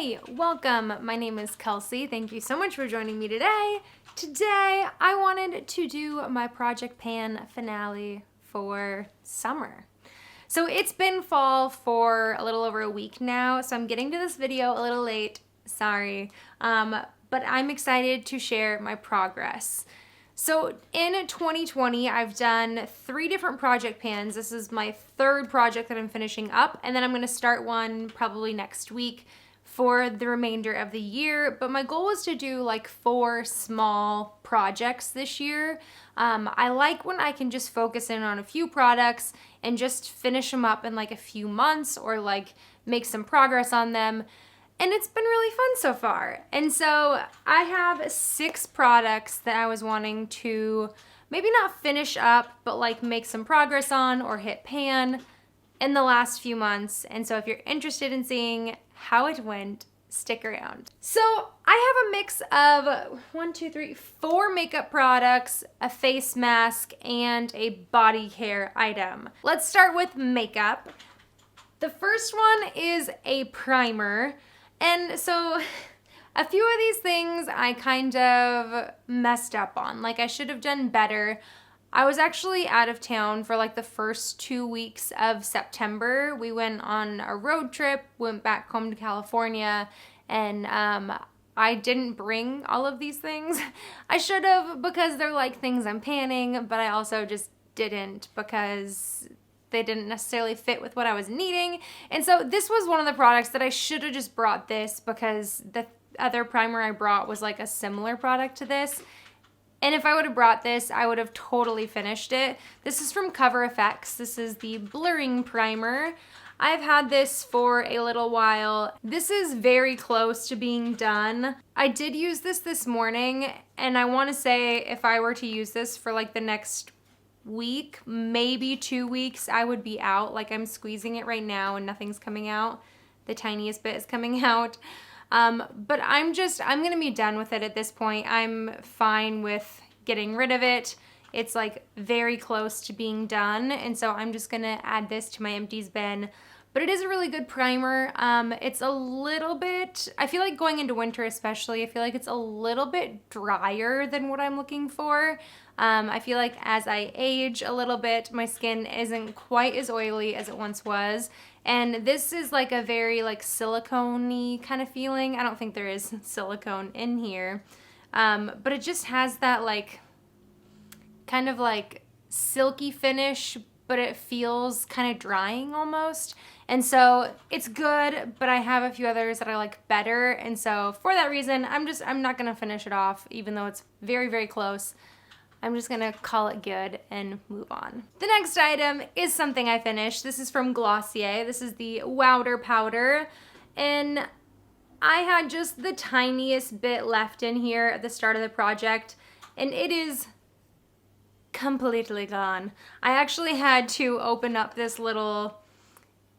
Hey, welcome. My name is Kelsey. Thank you so much for joining me today. Today, I wanted to do my Project Pan finale for summer. So it's been fall for a little over a week now, so I'm getting to this video a little late, sorry. But I'm excited to share my progress. So in 2020, I've done 3 different project pans. This is my 3rd project that I'm finishing up, and then I'm gonna start one probably next week for the remainder of the year. But my goal was to do like 4 small projects this year. I like when I can just focus in on a few products and just finish them up in like a few months or like make some progress on them. And it's been really fun so far. And so I have 6 products that I was wanting to maybe not finish up, but like make some progress on or hit pan in the last few months. And so if you're interested in seeing how it went, stick around. So I have a mix of 4 makeup products, a face mask, and a body care item. Let's start with makeup. The first one is a primer. And so a few of these things I kind of messed up on. Like I should have done better. I was actually out of town for like the first 2 weeks of September. We went on a road trip, went back home to California, and I didn't bring all of these things. I should have, because they're like things I'm panning, but I also just didn't because they didn't necessarily fit with what I was needing. And so this was one of the products that I should have just brought this because the other primer I brought was like a similar product to this. And if I would have brought this, I would have totally finished it. This is from Cover FX. This is the blurring primer. I've had this for a little while. This is very close to being done. I did use this morning, and I want to say if I were to use this for like the next week, maybe 2 weeks, I would be out. Like I'm squeezing it right now and nothing's coming out. The tiniest bit is coming out. But I'm gonna be done with it at this point. I'm fine with getting rid of it. It's like very close to being done. And so I'm just gonna add this to my empties bin. But it is a really good primer. It's a little bit, I feel like going into winter especially, I feel like it's a little bit drier than what I'm looking for. I feel like as I age a little bit, my skin isn't quite as oily as it once was. And this is like a very like silicone-y kind of feeling. I don't think there is silicone in here. But it just has that like kind of like silky finish, but it feels kind of drying almost. And so it's good, but I have a few others that I like better. And so for that reason, I'm not gonna finish it off, even though it's very, very close. I'm just gonna call it good and move on. The next item is something I finished. This is from Glossier. This is the Wowder Powder. And I had just the tiniest bit left in here at the start of the project, and it is completely gone. I actually had to open up this little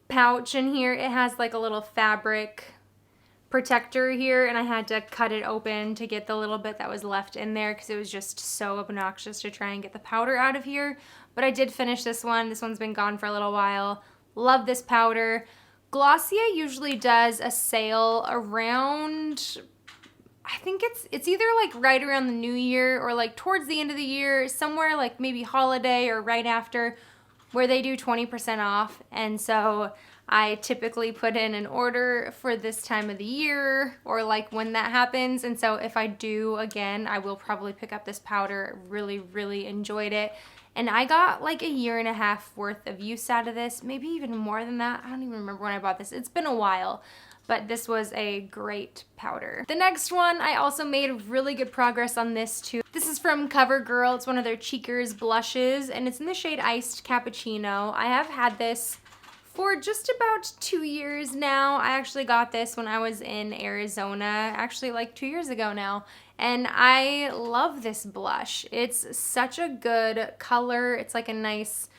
pouch in here. It has like a little fabric protector here, and I had to cut it open to get the little bit that was left in there because it was just so obnoxious to try and get the powder out of here. But I did finish this one. This one's been gone for a little while. Love this powder. Glossier usually does a sale around, I think it's either like right around the new year or like towards the end of the year, somewhere like maybe holiday or right after, where they do 20% off. And so I typically put in an order for this time of the year or like when that happens. And so if I do again, I will probably pick up this powder. Really, really enjoyed it. And I got like a 1.5 years worth of use out of this, maybe even more than that. I don't even remember when I bought this. It's been a while, but this was a great powder. The next one, I also made really good progress on this too. This is from CoverGirl. It's one of their Cheekers blushes, and it's in the shade Iced Cappuccino. I have had this for just about 2 years now. I actually got this when I was in Arizona, actually like 2 years ago now. And I love this blush. It's such a good color. It's like a nice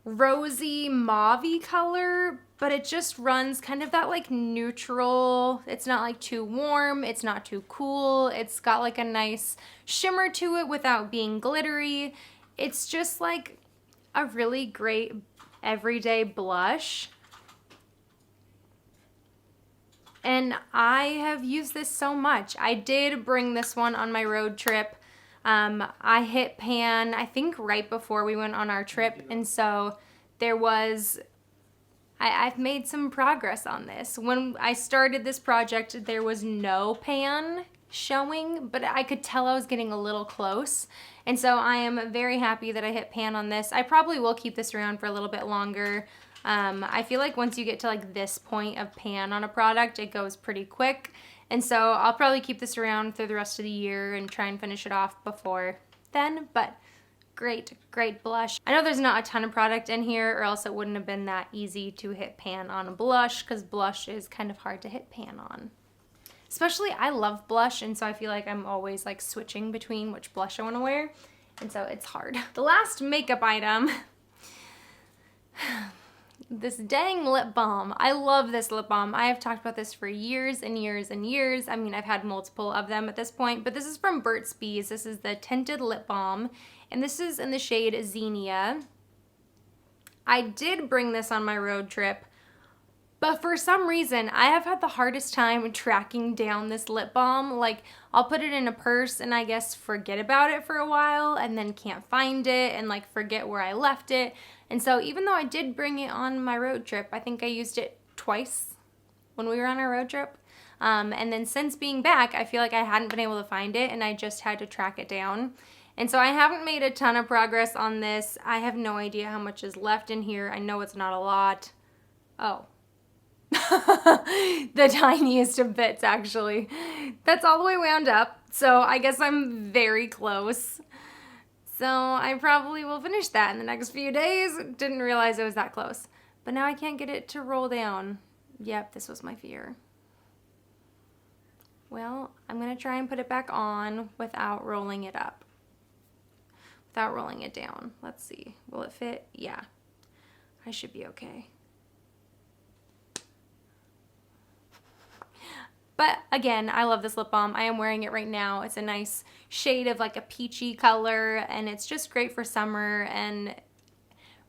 rosy mauve-y color, but it just runs kind of that like neutral. It's not like too warm, it's not too cool. It's got like a nice shimmer to it without being glittery. It's just like a really great everyday blush. And I have used this so much. I did bring this one on my road trip. I hit pan, I think right before we went on our trip. And so I've made some progress on this. When I started this project, there was no pan showing, but I could tell I was getting a little close. And so I am very happy that I hit pan on this. I probably will keep this around for a little bit longer. I feel like once you get to like this point of pan on a product, it goes pretty quick. And so I'll probably keep this around through the rest of the year and try and finish it off before then, but great blush. I know there's not a ton of product in here, or else it wouldn't have been that easy to hit pan on a blush, because blush is kind of hard to hit pan on. Especially, I love blush, and so I feel like I'm always like switching between which blush I want to wear, and so it's hard. The last makeup item, this dang lip balm. I love this lip balm. I have talked about this for years and years and years. I mean, I've had multiple of them at this point, but this is from Burt's Bees. This is the tinted lip balm, and this is in the shade Xenia. I did bring this on my road trip, but for some reason, I have had the hardest time tracking down this lip balm. Like, I'll put it in a purse and I guess forget about it for a while and then can't find it and like forget where I left it. And so even though I did bring it on my road trip, I think I used it twice when we were on our road trip. And then since being back, I feel like I hadn't been able to find it and I just had to track it down. And so I haven't made a ton of progress on this. I have no idea how much is left in here. I know it's not a lot. Oh. The tiniest of bits, actually. That's all the way wound up, so I guess I'm very close. So I probably will finish that in the next few days. Didn't realize it was that close. But now I can't get it to roll down. Yep, this was my fear. Well, I'm going to try and put it back on without rolling it up. Without rolling it down. Let's see. Will it fit? Yeah. I should be okay. But again, I love this lip balm. I am wearing it right now. It's a nice shade of like a peachy color, and it's just great for summer. And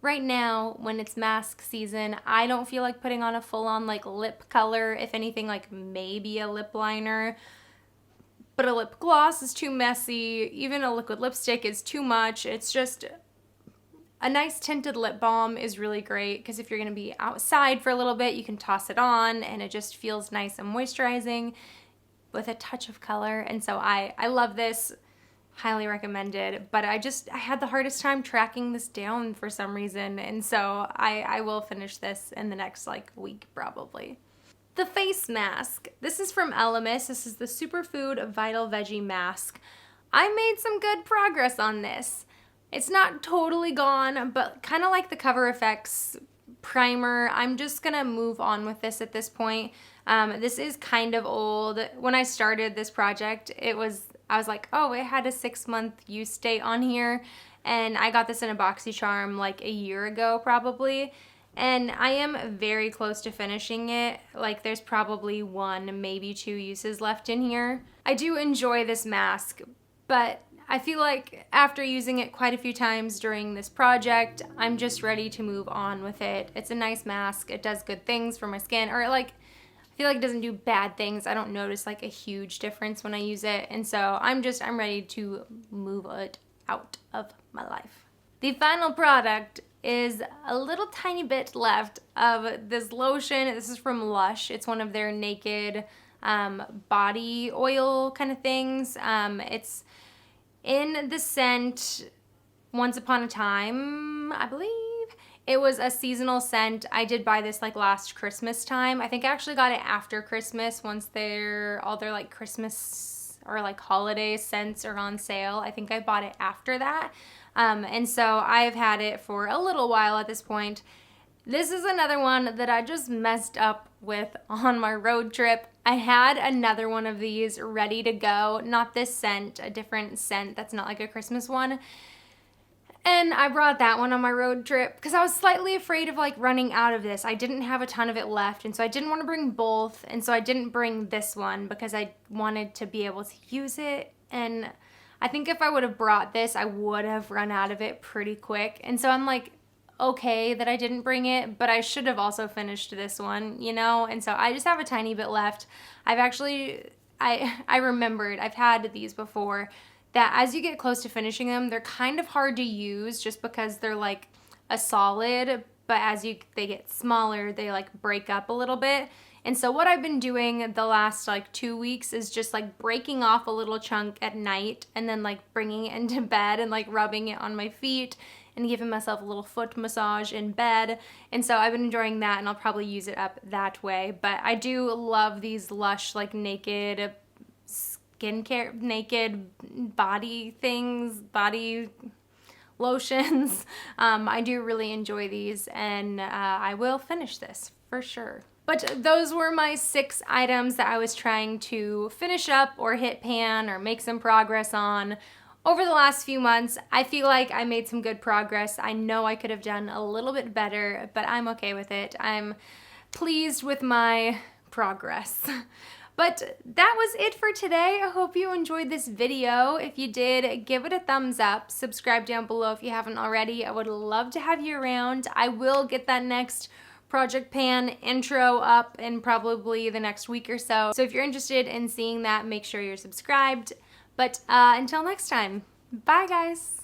right now, when it's mask season, I don't feel like putting on a full-on like lip color. If anything, like maybe a lip liner. But a lip gloss is too messy. Even a liquid lipstick is too much. It's just a nice tinted lip balm is really great because if you're going to be outside for a little bit, you can toss it on and it just feels nice and moisturizing with a touch of color. And so I love this, highly recommended, but I had the hardest time tracking this down for some reason. And so I will finish this in the next like week probably. The face mask. This is from Elemis. This is the Superfood Vital Veggie Mask. I made some good progress on this. It's not totally gone, but kind of like the Cover FX primer, I'm just gonna move on with this at this point. This is kind of old. When I started this project, I was like, oh, it had a 6-month use date on here, and I got this in a BoxyCharm like a year ago probably, and I am very close to finishing it. Like, there's probably 1, maybe 2 uses left in here. I do enjoy this mask, but I feel like after using it quite a few times during this project, I'm just ready to move on with it. It's a nice mask. It does good things for my skin, or like, I feel like it doesn't do bad things. I don't notice like a huge difference when I use it. And so I'm ready to move it out of my life. The final product is a little tiny bit left of this lotion. This is from Lush. It's one of their naked body oil kind of things. It's in the scent Once Upon a Time, I believe. It was a seasonal scent. I did buy this like last Christmas time. I think I actually got it after Christmas once all their like Christmas or like holiday scents are on sale. I think I bought it after that. And so I've had it for a little while at this point. This is another one that I just messed up with on my road trip. I had another one of these ready to go. Not this scent, a different scent that's not like a Christmas one. And I brought that one on my road trip because I was slightly afraid of like running out of this. I didn't have a ton of it left, and so I didn't want to bring both. And so I didn't bring this one because I wanted to be able to use it. And I think if I would have brought this, I would have run out of it pretty quick. And so I'm like, okay that I didn't bring it, but I should have also finished this one, you know? And so I just have a tiny bit left. I remembered, I've had these before, that as you get close to finishing them, they're kind of hard to use just because they're like a solid, but as they get smaller, they like break up a little bit. And so what I've been doing the last like 2 weeks is just like breaking off a little chunk at night and then like bringing it into bed and like rubbing it on my feet and giving myself a little foot massage in bed. And so I've been enjoying that, and I'll probably use it up that way. But I do love these Lush like naked skincare, naked body things, body lotions. I do really enjoy these, and I will finish this for sure. But those were my 6 items that I was trying to finish up or hit pan or make some progress on over the last few months. I feel like I made some good progress. I know I could have done a little bit better, but I'm okay with it. I'm pleased with my progress. But that was it for today. I hope you enjoyed this video. If you did, give it a thumbs up. Subscribe down below if you haven't already. I would love to have you around. I will get that next Project Pan intro up in probably the next week or so. So if you're interested in seeing that, make sure you're subscribed. But until next time, bye guys.